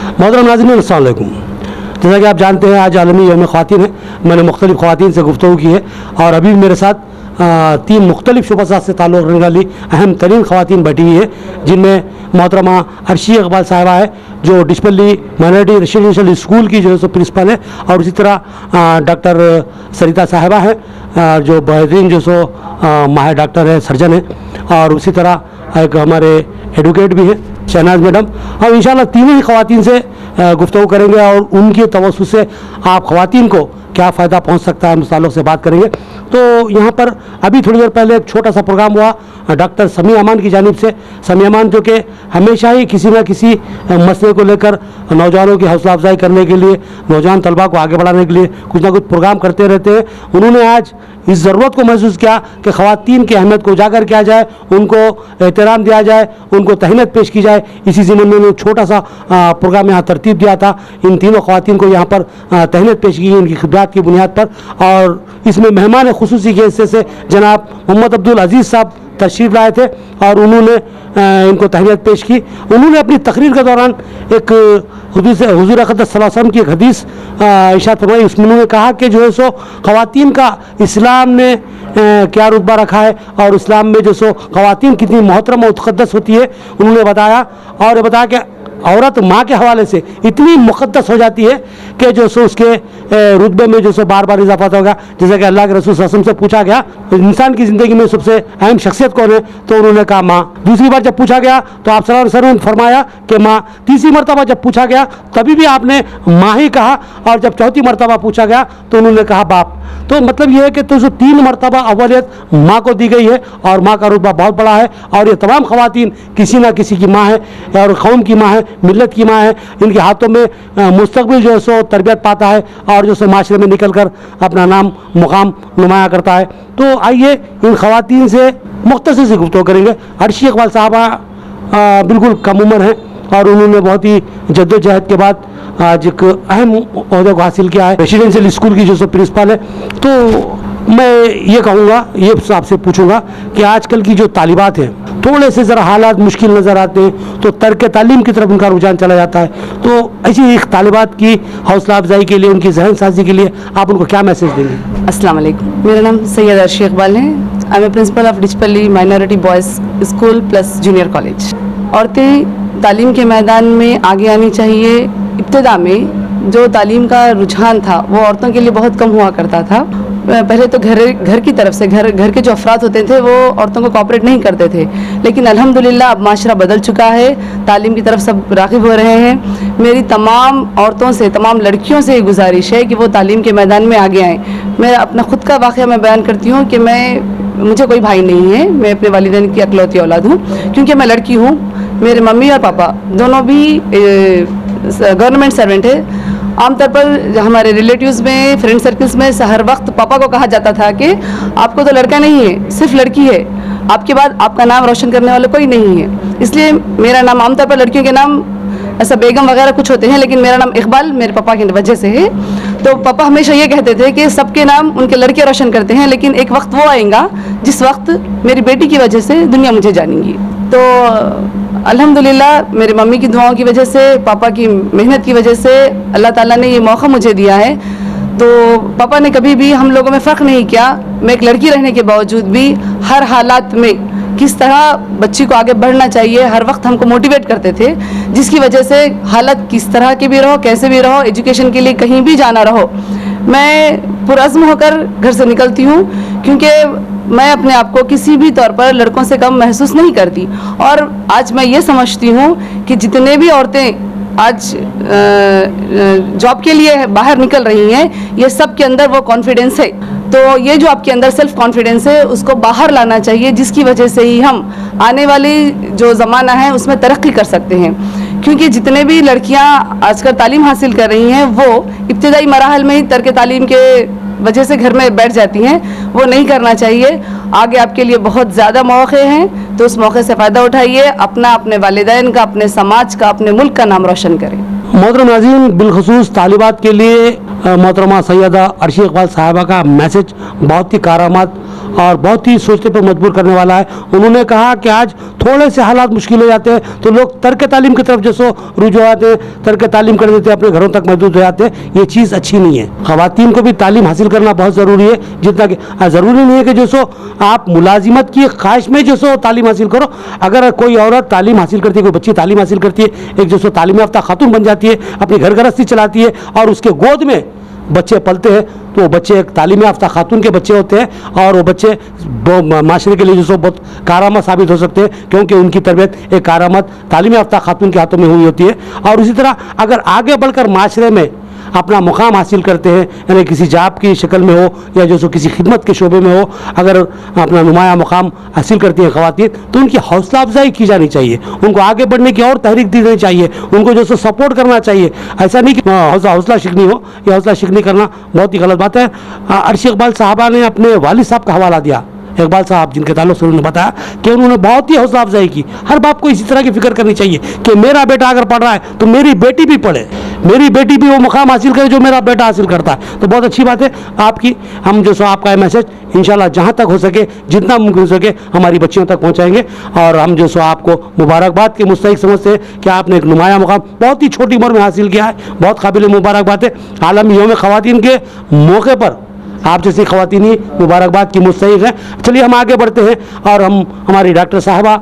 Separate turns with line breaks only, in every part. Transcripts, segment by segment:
मोहतरम नाज़रीन, अस्सलाम वालेकुम। जैसा कि आप जानते हैं आज आलमी यौम ख़वातीन है। मैंने मुख्तलिफ़ ख़वातीन से गुफ्तगू की है और अभी मेरे साथ 3 मुख्तलिफ़ शुबसात से ताल्लुक़ रखने वाली अहम तरीन ख़वातीन बैठी हुई है, जिनमें मोहतरमा अर्शी इकबाल साहिबा है जो डिशपल्ली माइनॉरिटी रेसिडेंशियल स्कूल की जो है सो प्रिंसिपल है, और इसी तरह डॉक्टर सरिता साहिबा है जो बेहतरीन जो सो माहिर डॉक्टर है, सर्जन है, और उसी तरह एक हमारे एडवोकेट भी हैं शहनाज मैडम। हम इंशाल्लाह तीनों ही ख़वातीन से गुफ्तगू करेंगे और उनके तवज्जुह से आप ख़वातीन को क्या फ़ायदा पहुंच सकता है, उस ताल्लुक़ से बात करेंगे। तो यहाँ पर अभी थोड़ी देर पहले एक छोटा सा प्रोग्राम हुआ डॉक्टर समी अमान की जानिब से। समी अमान जो कि हमेशा ही किसी न किसी मसले को लेकर नौजवानों की हौसला अफजाई करने के लिए, नौजवान तलबा को आगे बढ़ाने के लिए कुछ ना कुछ प्रोग्राम करते रहते हैं। उन्होंने आज इस ज़रूरत को महसूस किया कि ख़वातीन की अहमियत को उजागर किया जाए, उनको एहतराम दिया जाए, उनको तहनीत पेश की जाए। इसी ज़िम्मे में उन्होंने छोटा सा प्रोग्राम यहाँ तरतीब दिया था। इन तीनों ख़वातीन को यहाँ पर तहनीत पेश की गई इनकी खिदमत की बुनियाद पर, और इसमें मेहमान खुसूसी के हिस्से से जनाब मोहम्मद अब्दुल अजीज़ साहब तशरीफ़ लाए थे और उन्होंने इनको तहनीत पेश की। उन्होंने अपनी तकरीर के दौरान एक हुज़ूर अक़दस सल्लल्लाहु अलैहि वसल्लम की एक हदीस इरशाद फरमाई। उसमें उन्होंने कहा कि जो है सो ख़वातीन का इस्लाम ने क्या रुतबा रखा है और इस्लाम में जो सो ख़वातीन कितनी मोहतरम और मुक़द्दस होती है उन्होंने बताया, और ये बताया कि औरत माँ के हवाले से इतनी मुक़द्दस हो जाती है कि जो सो उसके रुतबे में जो सो बार बार इजाफा होगा। जैसे कि अल्लाह के रसूल सल्लल्लाहु अलैहि वसल्लम से पूछा गया इंसान की ज़िंदगी में सबसे अहम शख्सियत कौन है, तो उन्होंने कहा माँ। दूसरी बार जब पूछा गया तो आप सल्लल्लाहु अलैहि वसल्लम ने फरमाया कि माँ। तीसरी मरतबा जब पूछा गया तभी भी आपने माँ ही कहा, और जब चौथी मरतबा पूछा गया तो उन्होंने कहा बाप। तो मतलब यह है कि तो जो 3 मरतबा अव्वलियत माँ को दी गई है और माँ का रुतबा बहुत बड़ा है, और ये तमाम ख़वातीन किसी न किसी की माँ है और कौम की माँ है, मिल्लत की माँ है। इनके हाथों में मुस्तक़बिल जो है सो तरबियत पाता है और जो सो माशरे में निकल कर अपना नाम मुकाम नुमाया करता है। तो आइए इन ख़वातीन से मुख्तसर से गुफ्तगू करेंगे। अर्शी इकबाल साहबा बिल्कुल कम उम्र हैं और उन्होंने बहुत ही जद्दोजहद के बाद आज एक अहम ओहदे को हासिल किया है। रेसिडेंशियल स्कूल की जो सो प्रिंसिपल है। तो मैं ये कहूँगा, ये आपसे पूछूंगा कि आजकल की जो तालिबात हैं थोड़े से ज़रा हालात मुश्किल नज़र आते हैं तो तर्क तालीम की तरफ उनका रुझान चला जाता है। तो ऐसी एक तालिबात की हौसला अफजाई के लिए, उनकी जहन साजी के लिए आप उनको क्या मैसेज देंगे?
अस्सलाम वालेकुम, मेरा नाम सैयद अर्शी इकबाल है। I am principal of Dichpally minority boys school plus junior college. औरतें तालीम के मैदान में आगे आनी चाहिए। इब्तिदा में जो तालीम का रुझान था वो औरतों के लिए बहुत कम हुआ करता था। पहले तो घर की तरफ से घर के जो अफराद होते थे वो औरतों को कोऑपरेट नहीं करते थे, लेकिन अल्हम्दुलिल्लाह अब माशरा बदल चुका है, तालीम की तरफ सब राग़िब हो रहे हैं। मेरी तमाम औरतों से, तमाम लड़कियों से गुजारिश है कि वो तालीम के मैदान में आगे आएँ। मैं अपना ख़ुद का वाक़या मैं बयान करती हूँ कि मुझे कोई भाई नहीं है, मैं अपने वालिदैन की अकलौती औलाद हूँ। क्योंकि मैं लड़की हूँ, मेरे मम्मी और पापा दोनों भी गवर्नमेंट सर्वेंट है। आमतौर पर हमारे रिलेटिव्स में, फ्रेंड सर्कल्स में हर वक्त पापा को कहा जाता था कि आपको तो लड़का नहीं है, सिर्फ लड़की है, आपके बाद आपका नाम रोशन करने वाला कोई नहीं है। इसलिए मेरा नाम, आमतौर पर लड़कियों के नाम ऐसा बेगम वगैरह कुछ होते हैं, लेकिन मेरा नाम इकबाल मेरे पापा की वजह से है। तो पापा हमेशा ये कहते थे कि सबके नाम उनके लड़के रोशन करते हैं, लेकिन एक वक्त वो आएगा जिस वक्त मेरी बेटी की वजह से दुनिया मुझे जानेगी। तो अल्हम्दुलिल्लाह मेरी मम्मी की दुआओं की वजह से, पापा की मेहनत की वजह से अल्लाह ताला ने ये मौका मुझे दिया है। तो पापा ने कभी भी हम लोगों में फ़र्क नहीं किया। मैं एक लड़की रहने के बावजूद भी हर हालात में किस तरह बच्ची को आगे बढ़ना चाहिए हर वक्त हमको मोटिवेट करते थे, जिसकी वजह से हालत किस तरह की भी रहो, कैसे भी रहो, एजुकेशन के लिए कहीं भी जाना रहो, मैं पुरअज़्म होकर घर से निकलती हूँ। क्योंकि मैं अपने आप को किसी भी तौर पर लड़कों से कम महसूस नहीं करती। और आज मैं ये समझती हूँ कि जितने भी औरतें आज जॉब के लिए बाहर निकल रही हैं, ये सब के अंदर वो कॉन्फिडेंस है। तो ये जो आपके अंदर सेल्फ कॉन्फिडेंस है उसको बाहर लाना चाहिए, जिसकी वजह से ही हम आने वाली जो ज़माना है उसमें तरक्की कर सकते हैं। क्योंकि जितने भी लड़कियां आजकल तालीम हासिल कर रही हैं वो इब्तिदाई मराहल में ही तर्क तालीम के वजह से घर में बैठ जाती हैं, वो नहीं करना चाहिए। आगे आपके लिए बहुत ज़्यादा मौके हैं, तो उस मौके से फ़ायदा उठाइए, अपना, अपने वालिदैन का, अपने समाज का, अपने मुल्क का नाम रोशन करें।
मोहतरम नाज़रीन, बिलखसूस तालिबात के लिए मोहतरमा सैयदा अर्शी इकबाल साहिबा का मैसेज बहुत ही कारामद और बहुत ही सोचने पर मजबूर करने वाला है। उन्होंने कहा कि आज थोड़े से हालात मुश्किल हो जाते हैं तो लोग तर्क तालीम की तरफ जैसो रुझ हो जाते हैं, तर्क तालीम कर देते हैं, अपने घरों तक महदूद हो जाते हैं। ये चीज़ अच्छी नहीं है। ख़वातीन को भी तालीम हासिल करना बहुत ज़रूरी है, जितना कि ज़रूरी नहीं है कि जैसो आप मुलाजिमत की ख्वाहिश में जैसो तालीम हासिल करो। अगर कोई औरत तालीम हासिल करती है, कोई बच्ची तालीम हासिल करती है, एक जैसो तालीम याफ्ता खातून बन जाती है, अपनी घर गृहस्थी चलाती है और उसके गोद में बच्चे पलते हैं, तो वो बच्चे एक तालीम याफ्ता खातून के बच्चे होते हैं और वो बच्चे माशरे के लिए जो सो बहुत कारामद साबित हो सकते हैं, क्योंकि उनकी तरबियत एक कारामद तालीम याफ्ता खातून के हाथों में हुई होती है। और उसी तरह अगर आगे बढ़कर माशरे में अपना मुकाम हासिल करते हैं, यानी किसी जॉब की शक्ल में हो या जो सो किसी खिदमत के शोबे में हो, अगर अपना नुमाया मुकाम हासिल करती हैं ख़वातीन, तो उनकी हौसला अफजाई की जानी चाहिए, उनको आगे बढ़ने की और तहरीक दी जानी चाहिए, उनको जो सो सपोर्ट करना चाहिए। ऐसा नहीं कि हौसला शिकनी हो, ये हौसला शिकनी करना बहुत ही गलत बात है। अर्शी इकबाल साहबा ने अपने वालिद साहब का हवाला दिया, इकबाल साहब जिनके ताल्लुक से उन्होंने बताया कि उन्होंने बहुत ही हौसला अफजाई की। हर बाप को इसी तरह की फिक्र करनी चाहिए कि मेरा बेटा अगर पढ़ रहा है तो मेरी बेटी भी पढ़े, मेरी बेटी भी वो मुकाम हासिल करे जो मेरा बेटा हासिल करता है। तो बहुत अच्छी बात है आपकी। हम जो सो आपका मैसेज इंशाल्लाह जहाँ तक हो सके, जितना मुमकिन हो सके, हमारी बच्चियों तक पहुँचाएंगे। और हम जो सो आपको मुबारकबाद के मुस्तहिक समझते हैं कि आपने एक नुमाया मुकाम बहुत ही छोटी उम्र में हासिल किया है, बहुत काबिल मुबारकबाद है। आलमी यौम ख़वातीन के मौके पर आप जैसी ख़वातीनी मुबारकबाद की मुस्तहिक हैं। चलिए हम आगे बढ़ते हैं और हम हमारी डॉक्टर साहबा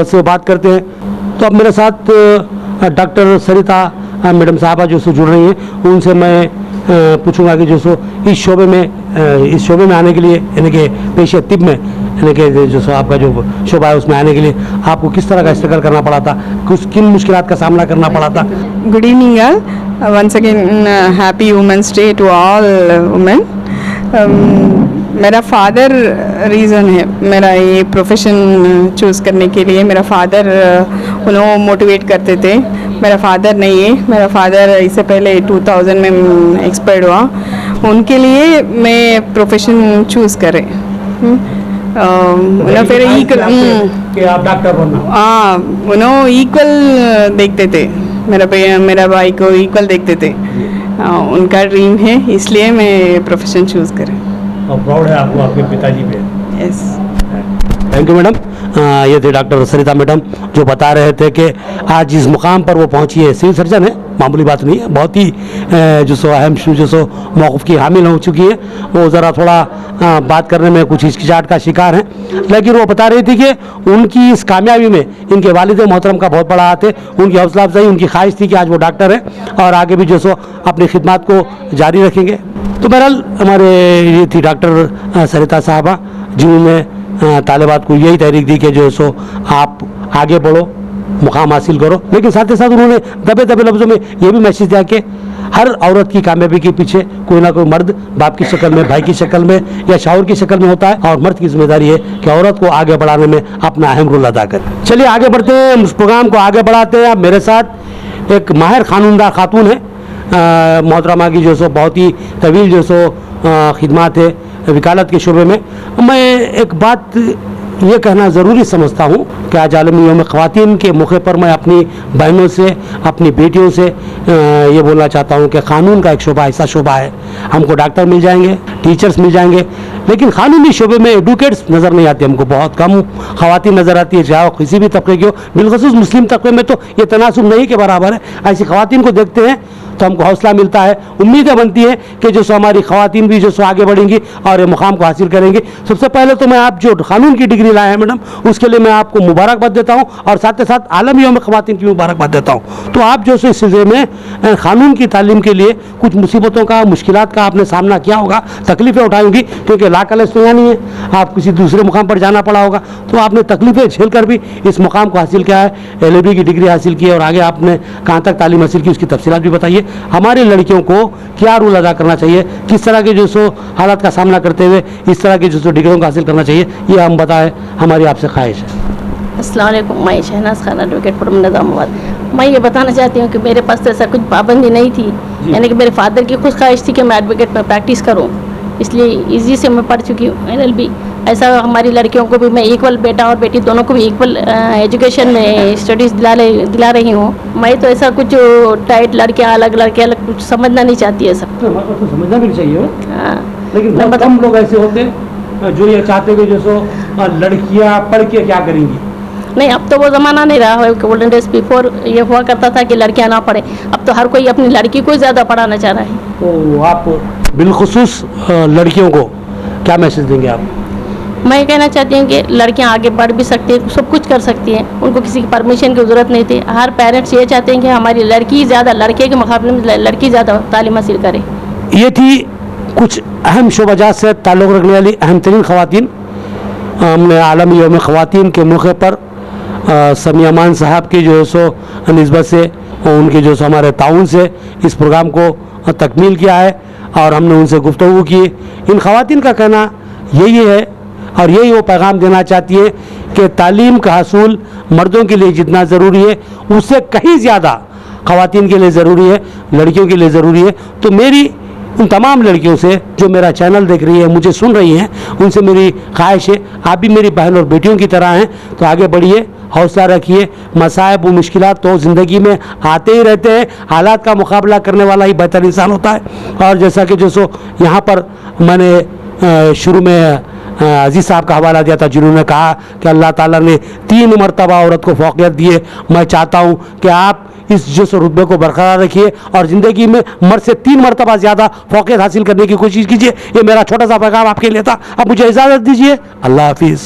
से बात करते हैं। तो अब मेरे साथ डॉक्टर सरिता मैडम साहबा जो सो जुड़ रही हैं, उनसे मैं पूछूंगा कि जो सो इस शोबे में आने के लिए, यानी कि पेशे तिब में, यानी कि जो सो आपका जो शोबा है उसमें आने के लिए आपको किस तरह का स्ट्रगल करना पड़ा था, किन मुश्किलात का सामना करना पड़ा था।
Good evening all. Once again, happy Women's Day to all women. मेरा फादर रीज़न है मेरा ये प्रोफेशन चूज़ करने के लिए। मेरा फादर उन्होंने मोटिवेट करते थे। मेरा फादर नहीं है, मेरा फादर इससे पहले 2000 में एक्सपायर्ड हुआ। उनके लिए मैं प्रोफेशन चूज़ करें। उन्होंने फिर
कि आप डॉक्टर बनना,
हाँ, उन्होंने इक्वल देखते थे, मेरा भाई को इक्वल देखते थे। उनका ड्रीम है, इसलिए मैं प्रोफेशन चूज़ करें।
और प्राउड है आपको आपके पिताजी पे।
Yes,
thank you madam. ये थे डॉक्टर सरिता मैडम जो बता रहे थे कि आज जिस मुकाम पर वो पहुंची है, सिविल सर्जन है, मामूली बात नहीं है, बहुत ही जो सो अहम जो सो मौक़िफ़ की हामिल हो चुकी है। वो ज़रा थोड़ा बात करने में कुछ हिचकिचाहट का शिकार है, लेकिन वो बता रही थी कि उनकी इस कामयाबी में इनके वालिद मोहतरम का बहुत बड़ा हाथ है। उनकी हौसला अफजाई, उनकी ख्वाहिश थी कि आज वो डॉक्टर है और आगे भी जो सो अपनी खिदमत को जारी रखेंगे। तो बहरहाल हमारे ये थी डॉक्टर सरिता साहबा, जिन्होंने तालिबात को यही तहरीक दी कि जो सो आप आगे बढ़ो, मुकाम हासिल करो, लेकिन साथ ही साथ उन्होंने दबे दबे लफ्ज़ों में ये भी मैसेज दिया कि हर औरत की कामयाबी के पीछे कोई ना कोई मर्द बाप की शक्ल में, भाई की शक्ल में या शौहर की शक्ल में होता है, और मर्द की जिम्मेदारी है कि औरत को आगे बढ़ाने में अपना अहम रोल अदा करे। चलिए आगे बढ़ते हैं, उस प्रोग्राम को आगे बढ़ाते हैं। अब मेरे साथ एक माहिर कानूनदार खातून है, मोहतरमा की जो सो बहुत ही तवील जो सो खिदमत है वकालत के शोबे में। मैं एक बात ये कहना ज़रूरी समझता हूँ कि आज आलमी यौम ख़वातीन के मौके पर मैं अपनी बहनों से, अपनी बेटियों से ये बोलना चाहता हूँ कि क़ानून का एक शोबा ऐसा शोबा है, हमको डॉक्टर मिल जाएंगे, टीचर्स मिल जाएंगे, लेकिन क़ानूनी शोबे में एडवोकेट्स नज़र नहीं आते। हमको बहुत कम ख़वातीन नज़र आती है, चाहे वो किसी भी तबके की हो। बिलख़ुसूस मुस्लिम तबके में तो ये तनासुब नहीं के बराबर है। ऐसी ख़वातीन को देखते हैं तो हमको हौसला मिलता है, उम्मीदें बनती हैं कि जो सो हमारी ख़वातीन भी जो सो आगे बढ़ेंगी और ये मुकाम को हासिल करेंगी। सबसे पहले तो मैं आप जो कानून की डिग्री लाए हैं मैडम, उसके लिए मैं आपको मुबारकबाद देता हूँ और साथ ही साथ आलमी यौम ख़वातीन की मुबारकबाद देता हूँ। तो आप जो सो इस सिलसिले में कानून की तालीम के लिए कुछ मुसीबतों का, मुश्किलात का आपने सामना किया होगा, तकलीफ़ें उठाई होंगी, क्योंकि ला कॉलेज तो यहाँ नहीं है, आप किसी दूसरे मुकाम पर जाना पड़ा होगा, तो आपने तकलीफ़ें झेल कर भी इस मुकाम को हासिल किया है, LLB की डिग्री हासिल की है और आगे आपने कहाँ तक तालीम हासिल की, उसकी तफसीलात भी बताइए। हमारी लड़कियों को क्या रोल अदा करना चाहिए, किस तरह के जो सो हालात का सामना करते हुए इस तरह की जो सो डिग्रियों को हासिल करना चाहिए, ये हम बताएं, हमारी आपसे ख्वाहिश है।
अस्सलाम वालेकुम, मैं शहनाज खान, एडवोकेट फ्रॉम निज़ामाबाद। मैं ये बताना चाहती हूँ कि मेरे पास तो ऐसा कुछ पाबंदी नहीं थी, यानी कि मेरे फादर की खुद ख्वाहिश थी कि मैं एडवोकेट में प्रैक्टिस करूँ, इसलिए इजी से मैं पढ़ चुकी हूँ LLB। ऐसा हमारी लड़कियों को भी मैं इक्वल, बेटा और बेटी दोनों को भी इक्वल एजुकेशन में स्टडीज़ दिला रही हूँ। मैं तो ऐसा कुछ टाइट लड़कियाँ अलग कुछ समझना नहीं चाहती है सब।
तो समझना भी चाहिए हो।
हाँ,
लेकिन
मैं
बहुत कम लोग ऐसे होते हैं जो ये चाहते हैं कि जैसो लड़कियां पढ़ के क्या करेंगी।
नहीं, अब तो वो ज़माना नहीं रहा है। गोल्डन डेज बिफोर ये हुआ करता था कि लड़कियां ना पढ़े, अब तो हर कोई अपनी लड़की को ज़्यादा पढ़ाना चाह रहा है।
तो आप बिलखुसूस लड़कियों को क्या मैसेज देंगे आप?
मैं कहना चाहती हूँ कि लड़कियां आगे बढ़ भी सकती हैं, सब कुछ कर सकती हैं, उनको किसी की परमिशन की ज़रूरत नहीं थी। हर पेरेंट्स ये चाहते हैं कि हमारी लड़की ज़्यादा, लड़के के मुकाबले में लड़की ज़्यादा तालीम हासिल करे।
ये थी कुछ अहम शोबाजात से ताल्लुक़ रखने वाली अहम तरीन ख़वातीन। हमने आलमी यौम ख़वातीन के मौके पर समिया मान साहब की जो है सो निस्बत से उनके जो सो हमारे ताउन से इस प्रोग्राम को तकमील किया है और हमने उनसे गुफ्तगू की। इन ख़वातीन का कहना यही है और यही वो पैगाम देना चाहती है कि तालीम का हासिल मर्दों के लिए जितना ज़रूरी है उससे कहीं ज़्यादा ख़वातीन के लिए ज़रूरी है, लड़कियों के लिए ज़रूरी है। तो मेरी उन तमाम लड़कियों से जो मेरा चैनल देख रही है, मुझे सुन रही हैं, उनसे मेरी ख्वाहिश है आप भी मेरी बहन और बेटियों की तरह हैं तो आगे बढ़िए, हौसला रखिए। मसाइब व मुश्किलात तो ज़िंदगी में आते ही रहते हैं, हालात का मुकाबला करने वाला ही बेहतर इंसान होता है। और जैसा कि जो सो यहाँ पर मैंने शुरू में अजीज़ साहब का हवाला दिया था जिन्होंने कहा कि अल्लाह ताला ने 3 मरतबा औरत को फ़ौक़ियत दी है। मैं चाहता हूँ कि आप इस जिस रुतबे को बरकरार रखिए और ज़िंदगी में मर्द से 3 मरतबा ज़्यादा फ़ौक़ियत हासिल करने की कोशिश कीजिए। ये मेरा छोटा सा पैगाम आपके लिए था। अब मुझे इजाज़त दीजिए। अल्लाह हाफिज़।